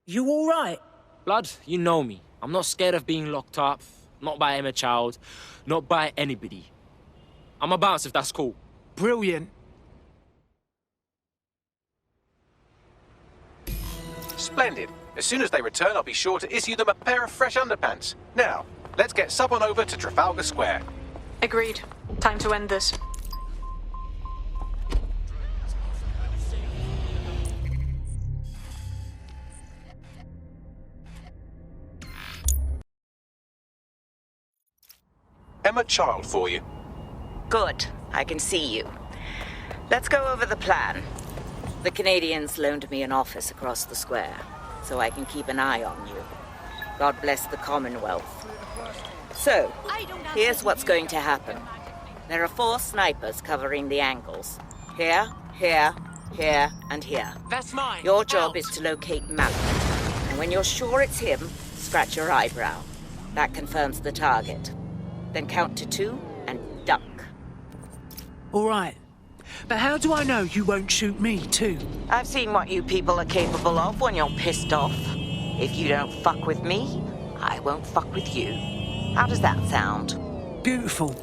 You all right? Blood, you know me. I'm not scared of being locked up. Not by Emma Child. Not by anybody. I'm a bounce if that's cool. Brilliant. Splendid. As soon as they return, I'll be sure to issue them a pair of fresh underpants. Now, let's get Sub on over to Trafalgar Square. Agreed. Time to end this. Emma Child for you. Good. I can see you. Let's go over the plan. The Canadians loaned me an office across the square, so I can keep an eye on you. God bless the Commonwealth. So, here's what's going to happen. There are 4 snipers covering the angles. Here, here, here, and here. That's mine. Your job is to locate Malik. And when you're sure it's him, scratch your eyebrow. That confirms the target. Then count to 2 and duck. All right. But how do I know you won't shoot me, too? I've seen what you people are capable of when you're pissed off. If you don't fuck with me, I won't fuck with you. How does that sound? Beautiful.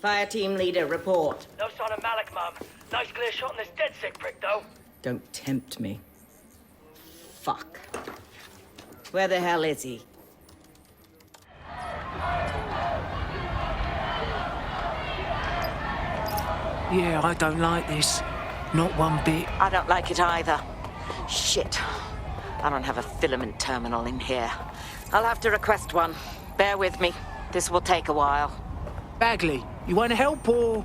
Fire team leader, report. No sign of Malik, Mum. Nice clear shot on this dead sick prick, though. Don't tempt me. Fuck. Where the hell is he? Yeah, I don't like this. Not one bit. I don't like it either. Shit. I don't have a filament terminal in here. I'll have to request one. Bear with me. This will take a while. Bagley, you want to help or...?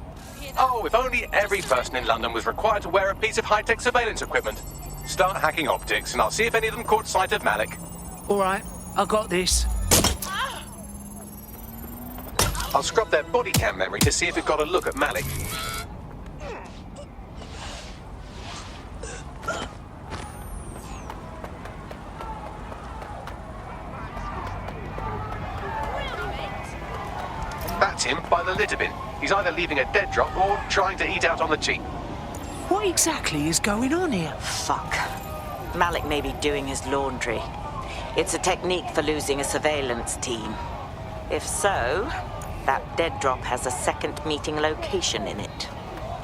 Oh, if only every person in London was required to wear a piece of high-tech surveillance equipment. Start hacking optics, and I'll see if any of them caught sight of Malik. All right, I got this. I'll scrub their body cam memory to see if it got a look at Malik. That's him by the litter bin. He's either leaving a dead drop or trying to eat out on the cheap. What exactly is going on here? Fuck. Malik may be doing his laundry. It's a technique for losing a surveillance team. If so, that dead drop has a second meeting location in it.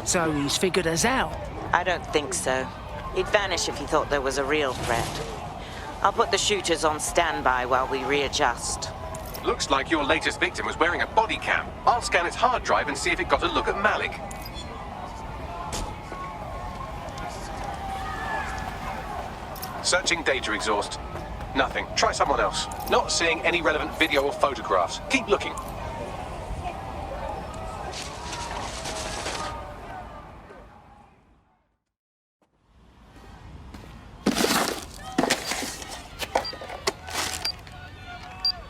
So he's figured us out. I don't think so. He'd vanish if he thought there was a real threat. I'll put the shooters on standby while we readjust. Looks like your latest victim was wearing a body cam. I'll scan its hard drive and see if it got a look at Malik. Searching data exhaust. Nothing. Try someone else. Not seeing any relevant video or photographs. Keep looking.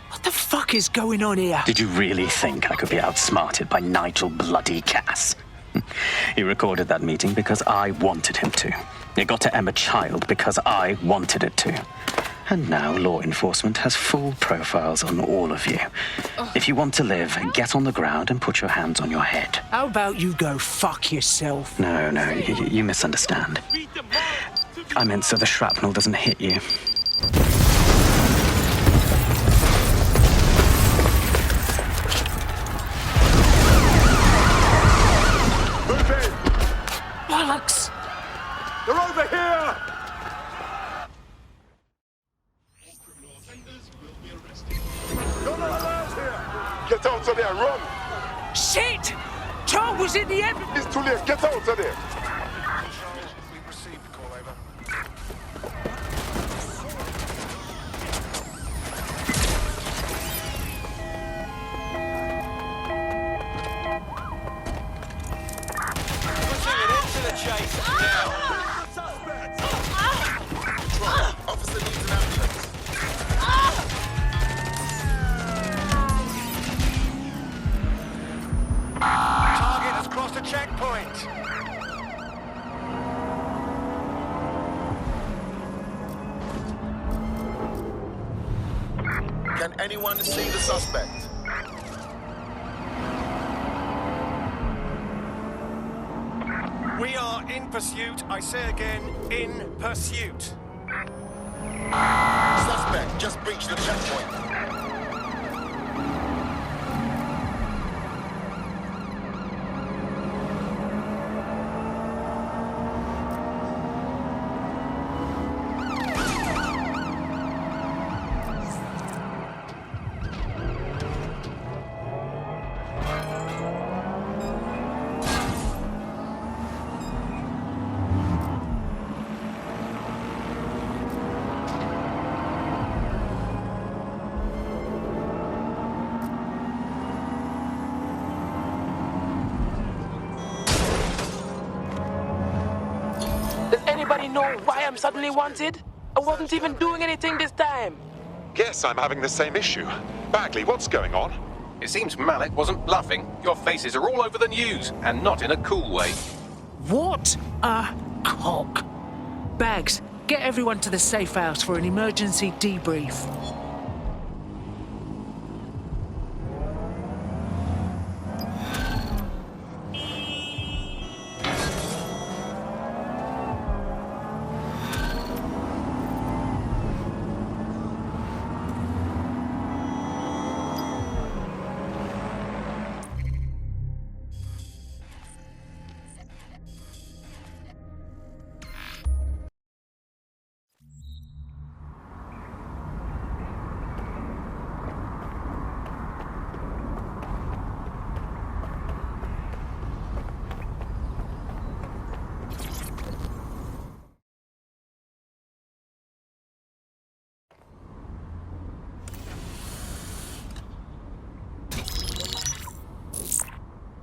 What the fuck is going on here? Did you really think I could be outsmarted by Nigel bloody Cass? He recorded that meeting because I wanted him to. It got to Emma Child because I wanted it to. And now law enforcement has full profiles on all of you. If you want to live, get on the ground and put your hands on your head. How about you go fuck yourself? No, you misunderstand. I meant so the shrapnel doesn't hit you. Bollocks! They're over here! No alarms here! Get out of there, run! Shit! Charles was in the end. It's too late, get out of there! Officer needs an ambulance. checkpoint. Can anyone see the suspect? We are in pursuit. I say again, in pursuit. Suspect just breached the checkpoint. Does anybody know why I'm suddenly wanted? I wasn't even doing anything this time. Guess I'm having the same issue. Bagley, what's going on? It seems Malik wasn't bluffing. Your faces are all over the news, and not in a cool way. What a cock. Bags, get everyone to the safe house for an emergency debrief.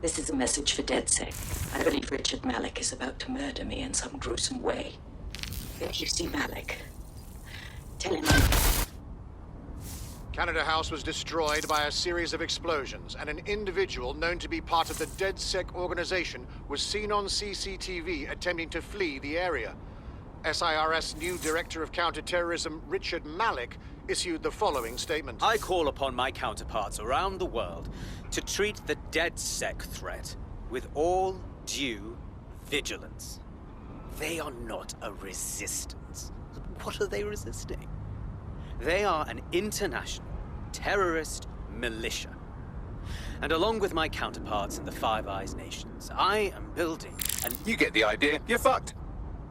This is a message for DedSec. I believe Richard Malik is about to murder me in some gruesome way. If you see Malik, tell him Canada House was destroyed by a series of explosions, and an individual known to be part of the DedSec organization was seen on CCTV attempting to flee the area. SIRS new Director of Counterterrorism, Richard Malik, issued the following statement. I call upon my counterparts around the world to treat the DedSec threat with all due vigilance. They are not a resistance. What are they resisting? They are an international terrorist militia. And along with my counterparts in the Five Eyes nations, I am building an... You get the idea. You're fucked.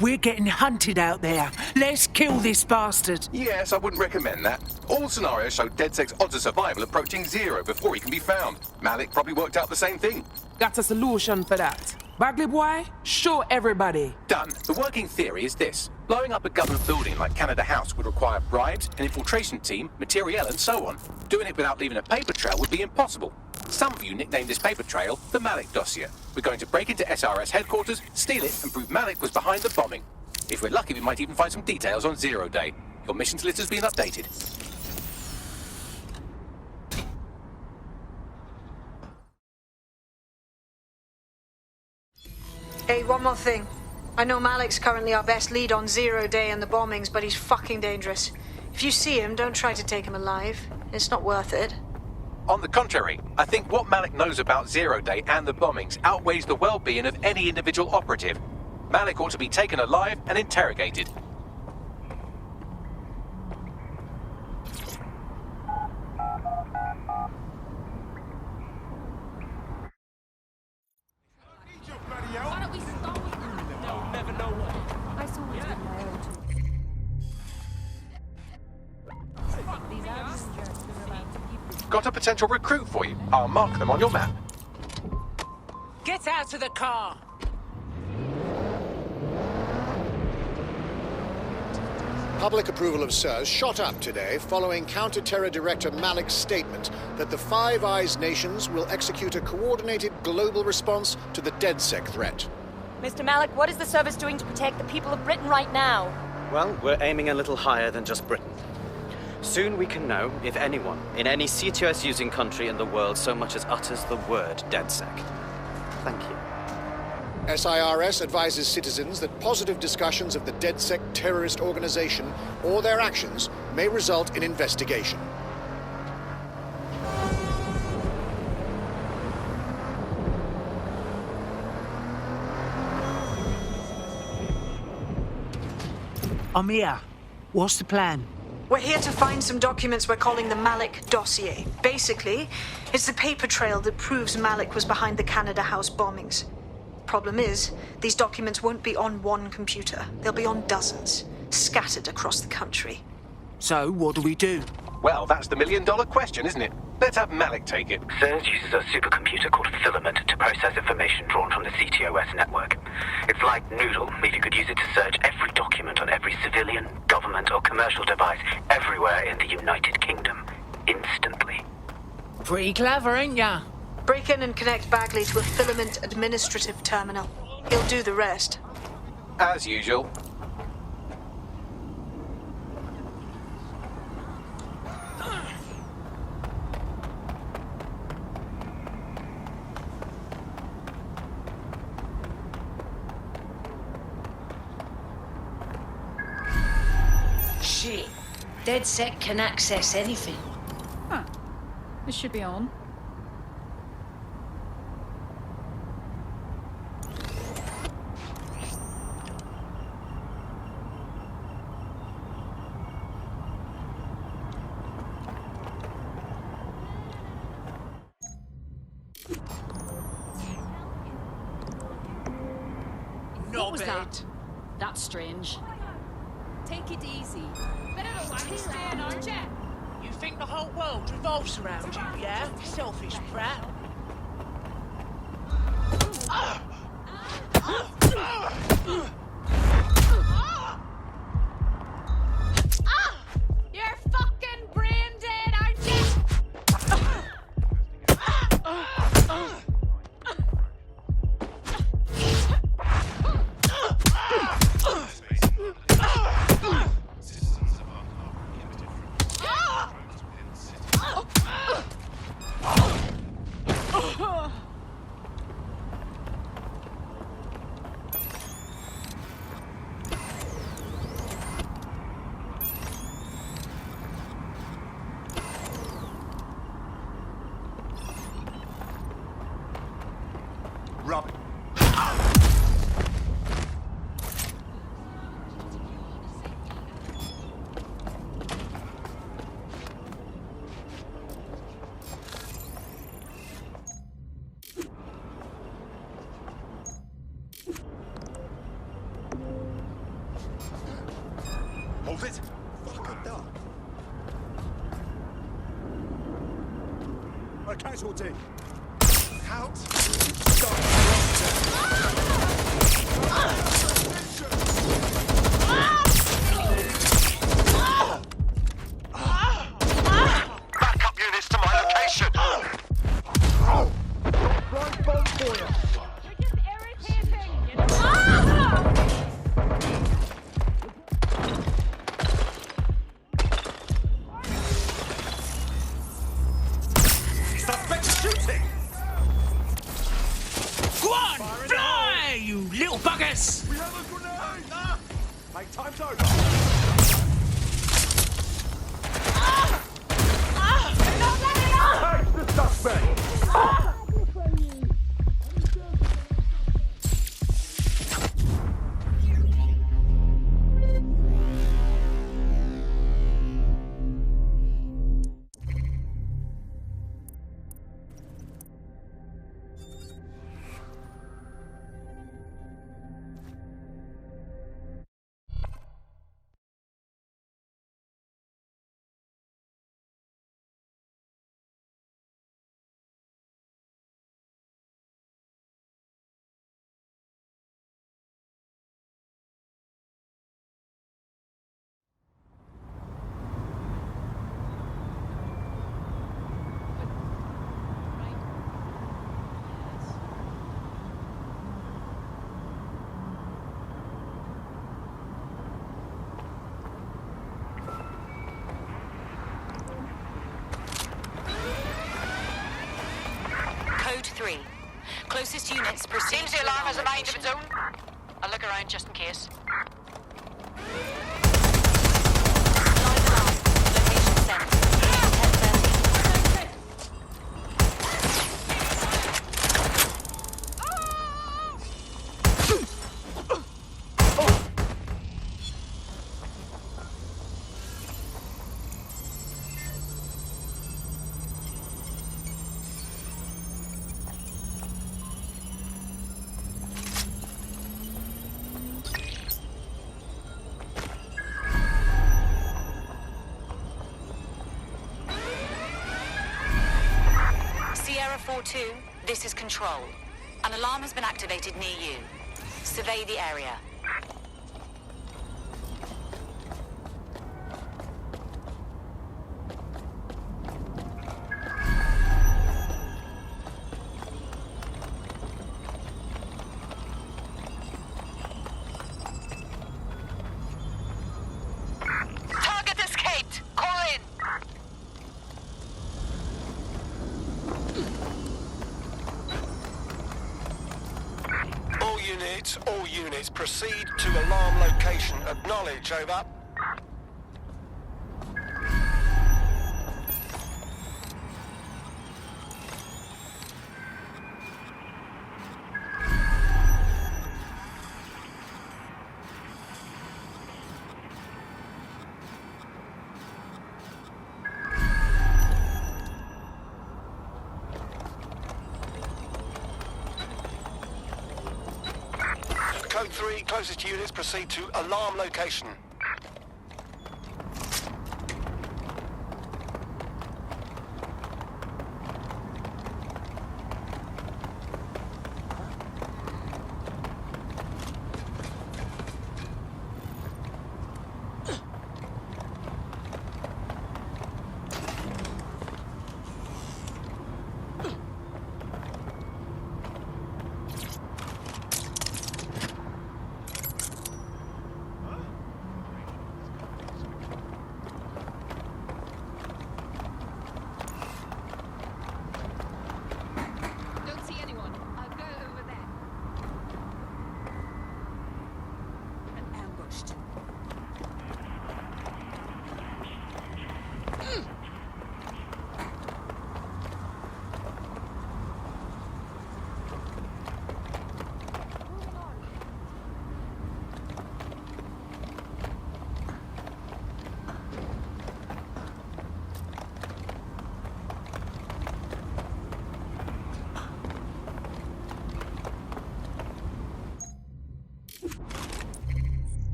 We're getting hunted out there. Let's kill this bastard. Yes, I wouldn't recommend that. All scenarios show DedSec's odds of survival approaching 0 before he can be found. Malik probably worked out the same thing. Got a solution for that. Bagley boy, show everybody. Done. The working theory is this. Blowing up a government building like Canada House would require bribes, an infiltration team, materiel, and so on. Doing it without leaving a paper trail would be impossible. Some of you nicknamed this paper trail the Malik dossier. We're going to break into SRS headquarters, steal it, and prove Malik was behind the bombing. If we're lucky, we might even find some details on Zero Day. Your missions list has been updated. Hey, one more thing. I know Malik's currently our best lead on Zero Day and the bombings, but he's fucking dangerous. If you see him, don't try to take him alive. It's not worth it. On the contrary, I think what Malik knows about Zero Day and the bombings outweighs the well-being of any individual operative. Malik ought to be taken alive and interrogated. Got a potential recruit for you. I'll mark them on your map. Get out of the car. Public approval of SIRS shot up today following Counter-Terror Director Malik's statement that the Five Eyes nations will execute a coordinated global response to the DedSec threat. Mr. Malik, what is the service doing to protect the people of Britain right now? Well, we're aiming a little higher than just Britain. Soon we can know if anyone in any CTOS-using country in the world so much as utters the word DedSec. Thank you. SIRS advises citizens that positive discussions of the DedSec terrorist organization or their actions may result in investigation. I'm here. What's the plan? We're here to find some documents we're calling the Malik dossier. Basically, it's the paper trail that proves Malik was behind the Canada House bombings. Problem is, these documents won't be on one computer. They'll be on dozens, scattered across the country. So, what do we do? Well, that's the million-dollar question, isn't it? Let's have Malik take it. CERS uses a supercomputer called Filament to process information drawn from the CTOS network. It's like Noodle, if you could use it to search every document on every civilian, government, or commercial device everywhere in the United Kingdom, instantly. Pretty clever, ain't ya? Break in and connect Bagley to a Filament administrative terminal. He'll do the rest. As usual. Shit. DedSec can access anything. Huh. This should be on. What was that? That's strange. Take it easy. Bit of a wacky stand, aren't you? You think the whole world revolves around you, yeah? Selfish brat. You're fucking brain dead, aren't you? Rub. Hold it. Fucking duck. A casualty. Out. Backup units to my location! Right boat for you. You're just irritating, you know? Suspect shooting! Go on, fly, you little buggers! We have a grenade! Ah! Mate, time's over. Take the suspect! Closest units proceed. Seems the alarm has a mind of its own. I'll look around just in case. Location sent. 10:30. Sierra 4-2, this is Control. An alarm has been activated near you. Survey the area. Target escaped! Call in! All units, proceed to alarm location. Acknowledge, over. Code 3, closest units, proceed to alarm location. Don't see anyone. I'll go over there. I'm ambushed.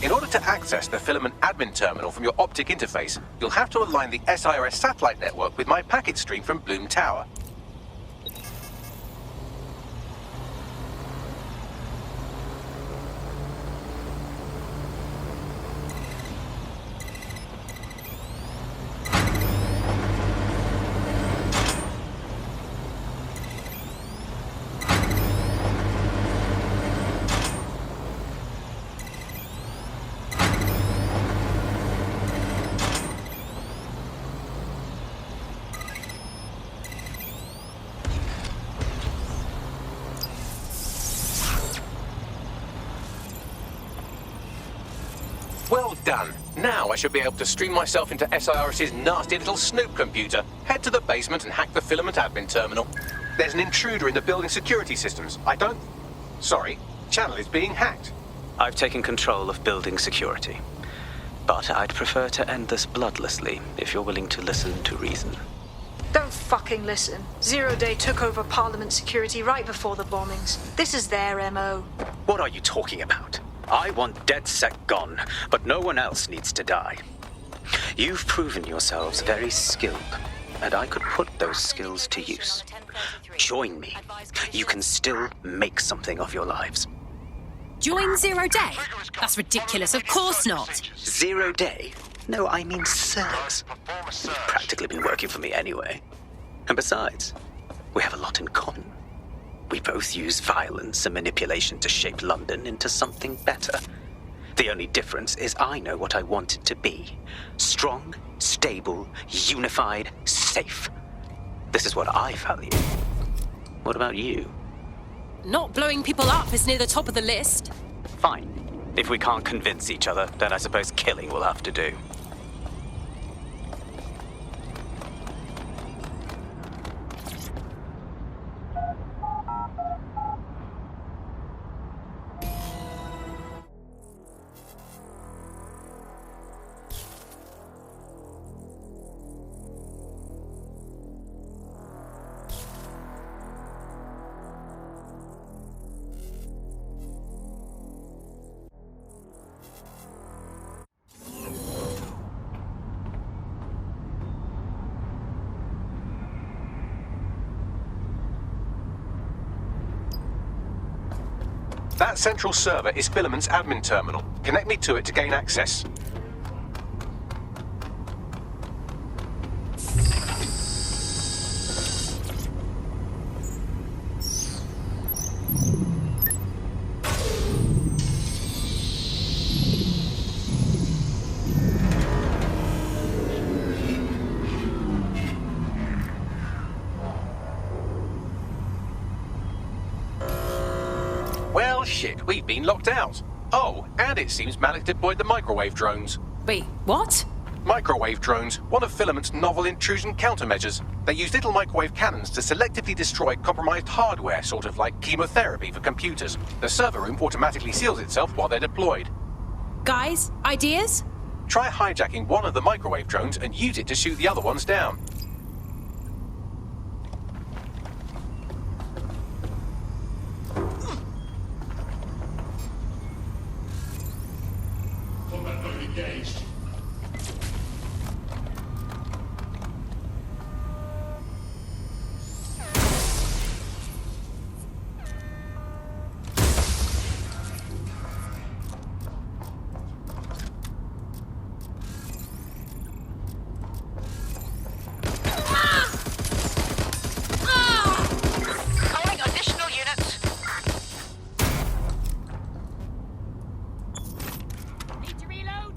In order to access the Filament admin terminal from your optic interface, you'll have to align the SIRS satellite network with my packet stream from Bloom Tower. Well done. Now I should be able to stream myself into SIRS's nasty little Snoop computer, head to the basement and hack the filament admin terminal. There's an intruder in the building security systems. Sorry, channel is being hacked. I've taken control of building security. But I'd prefer to end this bloodlessly, if you're willing to listen to reason. Don't fucking listen. Zero Day took over Parliament security right before the bombings. This is their MO. What are you talking about? I want DedSec gone, but no one else needs to die. You've proven yourselves very skilled, and I could put those skills to use. Join me. You can still make something of your lives. Join Zero Day? That's ridiculous, of course not. 0 Day? No, I mean Cerx. It's practically been working for me anyway. And besides, we have a lot in common. We both use violence and manipulation to shape London into something better. The only difference is I know what I want it to be. Strong, stable, unified, safe. This is what I value. What about you? Not blowing people up is near the top of the list. Fine. If we can't convince each other, then I suppose killing will have to do. That central server is Filament's admin terminal. Connect me to it to gain access. Well, shit, we've been locked out. Oh, and it seems Malik deployed the microwave drones. Wait, what? Microwave drones, one of Filament's novel intrusion countermeasures. They use little microwave cannons to selectively destroy compromised hardware, sort of like chemotherapy for computers. The server room automatically seals itself while they're deployed. Guys, ideas? Try hijacking one of the microwave drones and use it to shoot the other ones down. Engaged. Calling additional units. Need to reload.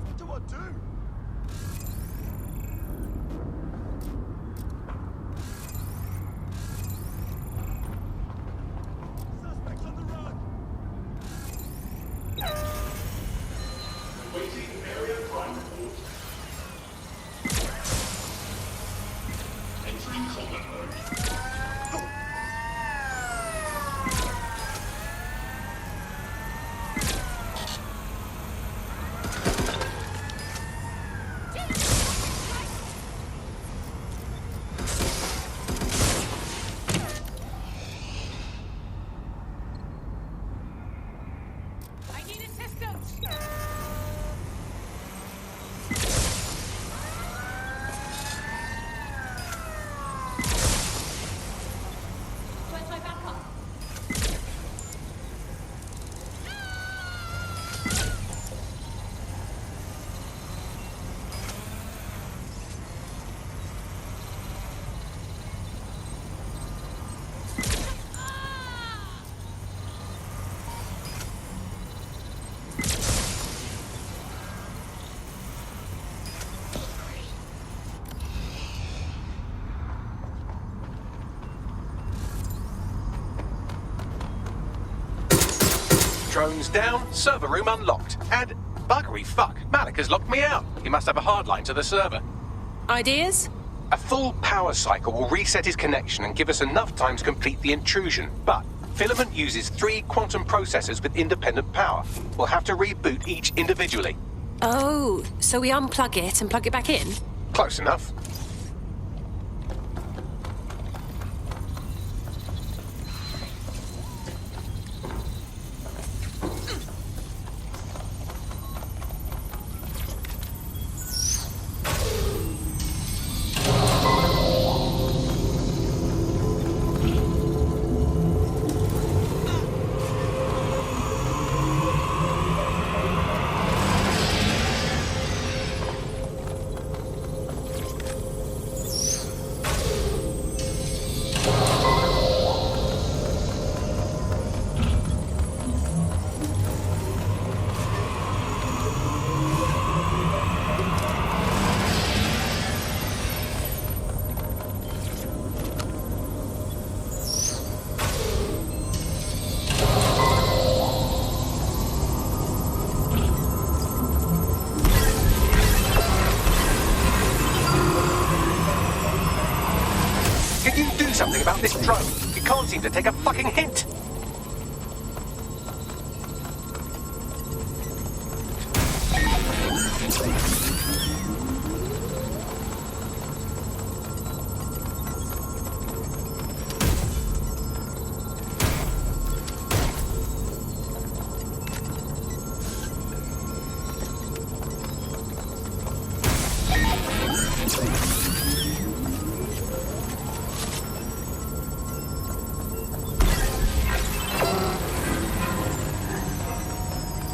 What do I do? Suspects on the run. Awaiting area crime report. Entering combat mode. I need assistance. drones down, server room unlocked. And buggery fuck, Malik has locked me out. He must have a hard line to the server. Ideas? A full power cycle will reset his connection and give us enough time to complete the intrusion. But Filament uses 3 quantum processors with independent power. We'll have to reboot each individually. Oh, so we unplug it and plug it back in? Close enough. Something about this drone. It can't seem to take a fucking hint.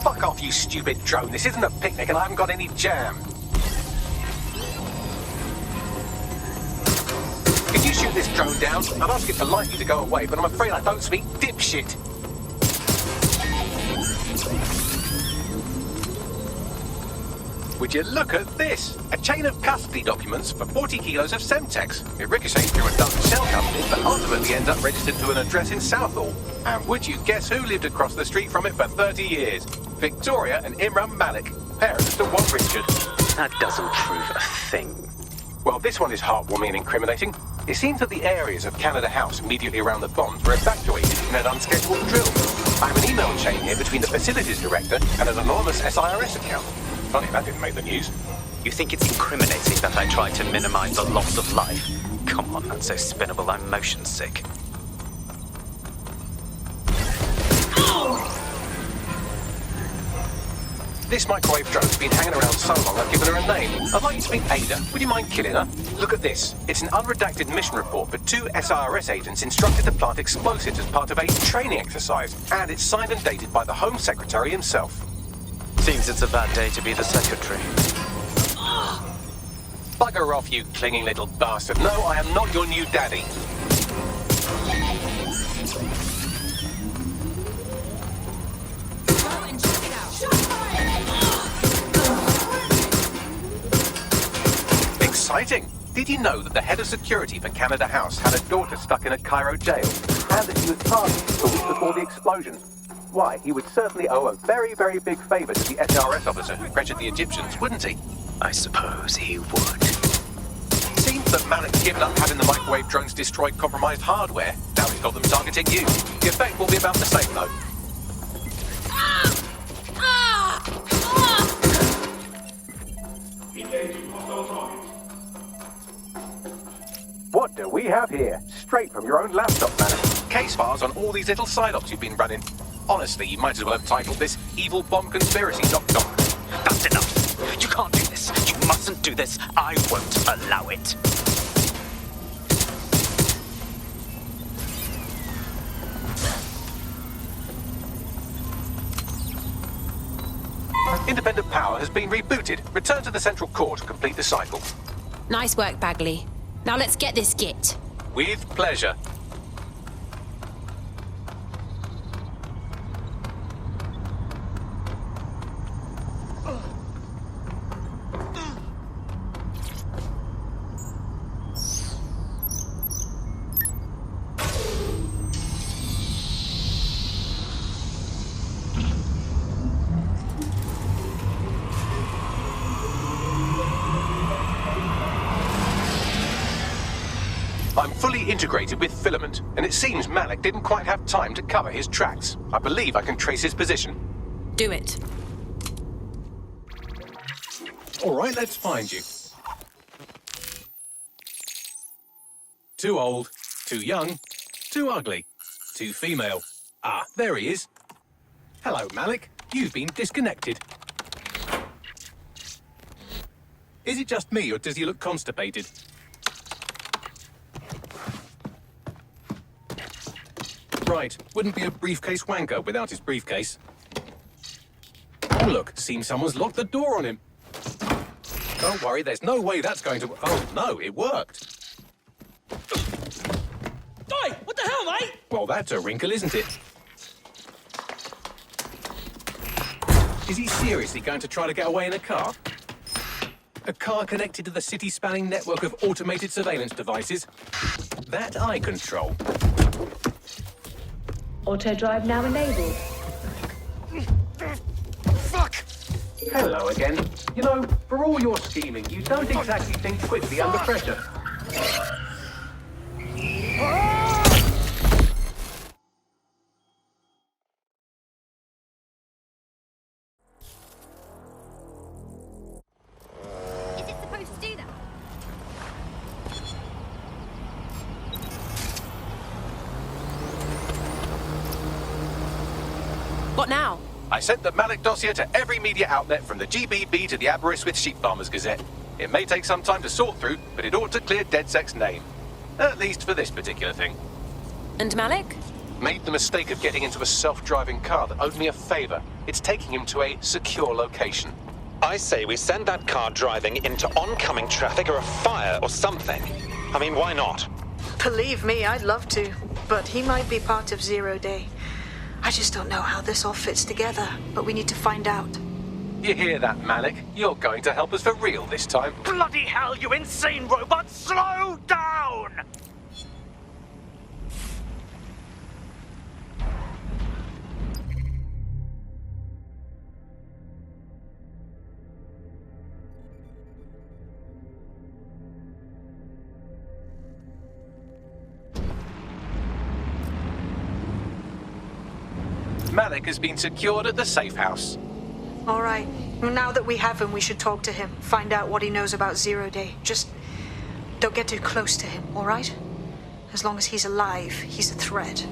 Fuck off, you stupid drone. This isn't a picnic and I haven't got any jam. Can you shoot this drone down? I'd ask it politely to go away, but I'm afraid I don't speak dipshit. Would you look at this? A chain of custody documents for 40 kilos of Semtex. It ricocheted through a dozen shell companies, but ultimately ends up registered to an address in Southall. And would you guess who lived across the street from it for 30 years? Victoria and Imran Malik, parents to Walt Richard. That doesn't prove a thing. Well, this one is heartwarming and incriminating. It seems that the areas of Canada House immediately around the bombs were evacuated in an unscheduled drill. I have an email chain here between the facilities director and an anonymous SIRS account. Funny that didn't make the news. You think it's incriminating that I tried to minimize the loss of life? Come on, that's so spinnable, I'm motion sick. This microwave drone's been hanging around so long I've given her a name. I'd like you to meet Ada. Would you mind killing her? Look at this. It's an unredacted mission report for 2 SIRS agents instructed to plant explosives as part of a training exercise. And it's signed and dated by the Home Secretary himself. Seems it's a bad day to be the secretary. Bugger off, you clinging little bastard. No, I am not your new daddy. Exciting! Did you know that the head of security for Canada House had a daughter stuck in a Cairo jail, and that he was targeted a week before the explosion? Why, he would certainly owe a very, very big favour to the SRS officer who pressured the Egyptians, wouldn't he? I suppose he would. Seems that Malik's given up having the microwave drones destroy compromised hardware. Now he's got them targeting you. The effect will be about the same, though. What do we have here? Straight from your own laptop, Malik. Case files on all these little side ops you've been running. Honestly, you might as well have titled this Evil Bomb Conspiracy Doc. That's enough. You can't do this. You mustn't do this. I won't allow it. Independent power has been rebooted. Return to the central core to complete the cycle. Nice work, Bagley. Now let's get this git. With pleasure. I'm fully integrated with Filament, and it seems Malik didn't quite have time to cover his tracks. I believe I can trace his position. Do it. All right, let's find you. Too old, too young, too ugly, too female. Ah, there he is. Hello, Malik. You've been disconnected. Is it just me, or does he look constipated? Right, wouldn't be a briefcase wanker without his briefcase. Oh, look, seems someone's locked the door on him. Don't worry, there's no way that's going to... Oh, no, it worked. Oi, what the hell, mate? Well, that's a wrinkle, isn't it? Is he seriously going to try to get away in a car? A car connected to the city-spanning network of automated surveillance devices? That I control. Auto drive now enabled. Fuck! Hello again. You know, for all your scheming, you don't exactly think quickly under pressure. Is it supposed to do that? What now? I sent the Malik dossier to every media outlet from the GBB to the Aberystwyth Sheep Farmers Gazette. It may take some time to sort through, but it ought to clear DedSec's name. At least for this particular thing. And Malik? Made the mistake of getting into a self-driving car that owed me a favor. It's taking him to a secure location. I say we send that car driving into oncoming traffic or a fire or something. I mean, why not? Believe me, I'd love to, but he might be part of Zero Day. I just don't know how this all fits together, but we need to find out. You hear that, Malik? You're going to help us for real this time. Bloody hell, you insane robot! Slow down! Malik has been secured at the safe house. All right. Now that we have him, we should talk to him. Find out what he knows about Zero Day. Just don't get too close to him, all right? As long as he's alive, he's a threat.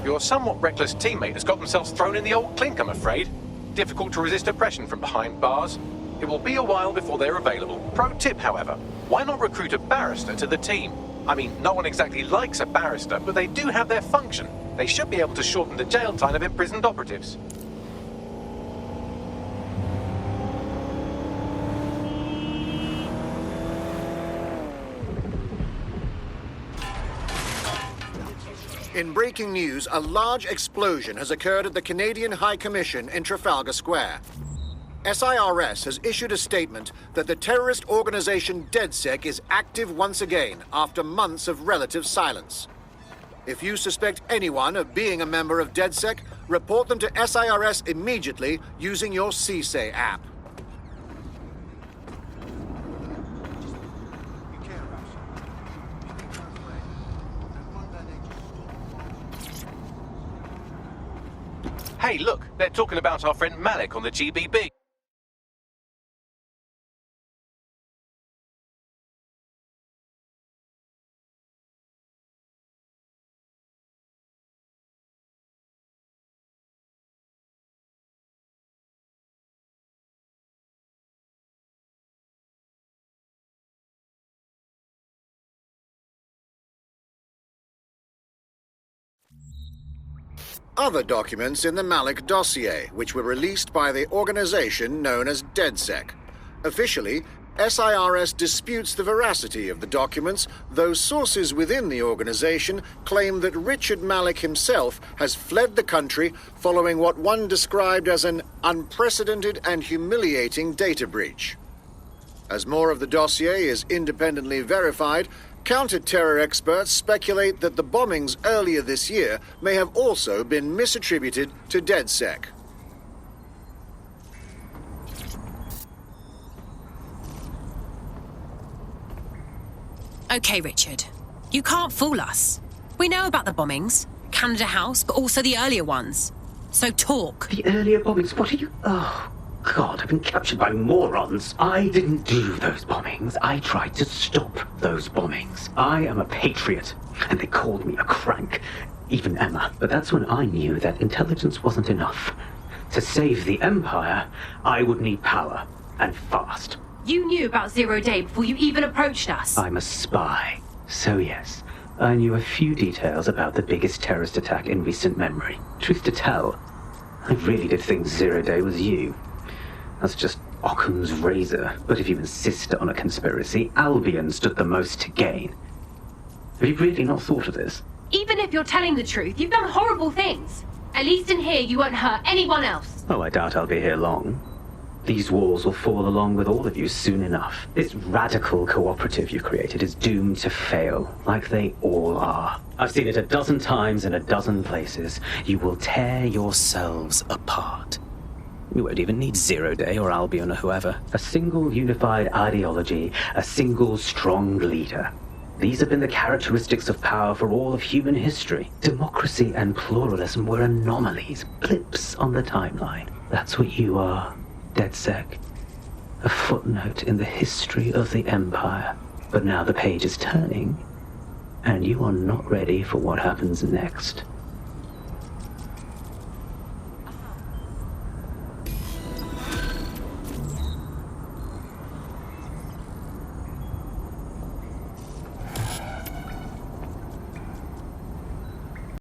Your somewhat reckless teammate has got themselves thrown in the old clink, I'm afraid. Difficult to resist oppression from behind bars. It will be a while before they're available. Pro tip, however, why not recruit a barrister to the team? I mean, no one exactly likes a barrister, but they do have their function. They should be able to shorten the jail time of imprisoned operatives. In breaking news, a large explosion has occurred at the Canadian High Commission in Trafalgar Square. SIRS has issued a statement that the terrorist organization DedSec is active once again after months of relative silence. If you suspect anyone of being a member of DedSec, report them to SIRS immediately using your CSAY app. Hey, look, they're talking about our friend Malik on the GBB. Other documents in the Malik dossier, which were released by the organization known as DedSec. Officially, SIRS disputes the veracity of the documents, though sources within the organization claim that Richard Malik himself has fled the country following what one described as an unprecedented and humiliating data breach. As more of the dossier is independently verified, Counter-terror experts speculate that the bombings earlier this year may have also been misattributed to DedSec. Okay, Richard. You can't fool us. We know about the bombings. Canada House, but also the earlier ones. So talk. The earlier bombings? What are you... Oh, God, I've been captured by morons. I didn't do those bombings. I tried to stop those bombings. I am a patriot, and they called me a crank. Even Emma. But that's when I knew that intelligence wasn't enough. To save the Empire, I would need power, and fast. You knew about Zero Day before you even approached us. I'm a spy. So yes, I knew a few details about the biggest terrorist attack in recent memory. Truth to tell, I really did think Zero Day was you. That's just Occam's razor. But if you insist on a conspiracy, Albion stood the most to gain. Have you really not thought of this? Even if you're telling the truth, you've done horrible things. At least in here, you won't hurt anyone else. Oh, I doubt I'll be here long. These walls will fall along with all of you soon enough. This radical cooperative you created is doomed to fail, like they all are. I've seen it a dozen times in a dozen places. You will tear yourselves apart. We won't even need Zero Day or Albion or whoever. A single unified ideology, a single strong leader. These have been the characteristics of power for all of human history. Democracy and pluralism were anomalies, blips on the timeline. That's what you are. DedSec, a footnote in the history of the Empire. But now the page is turning, and you are not ready for what happens next.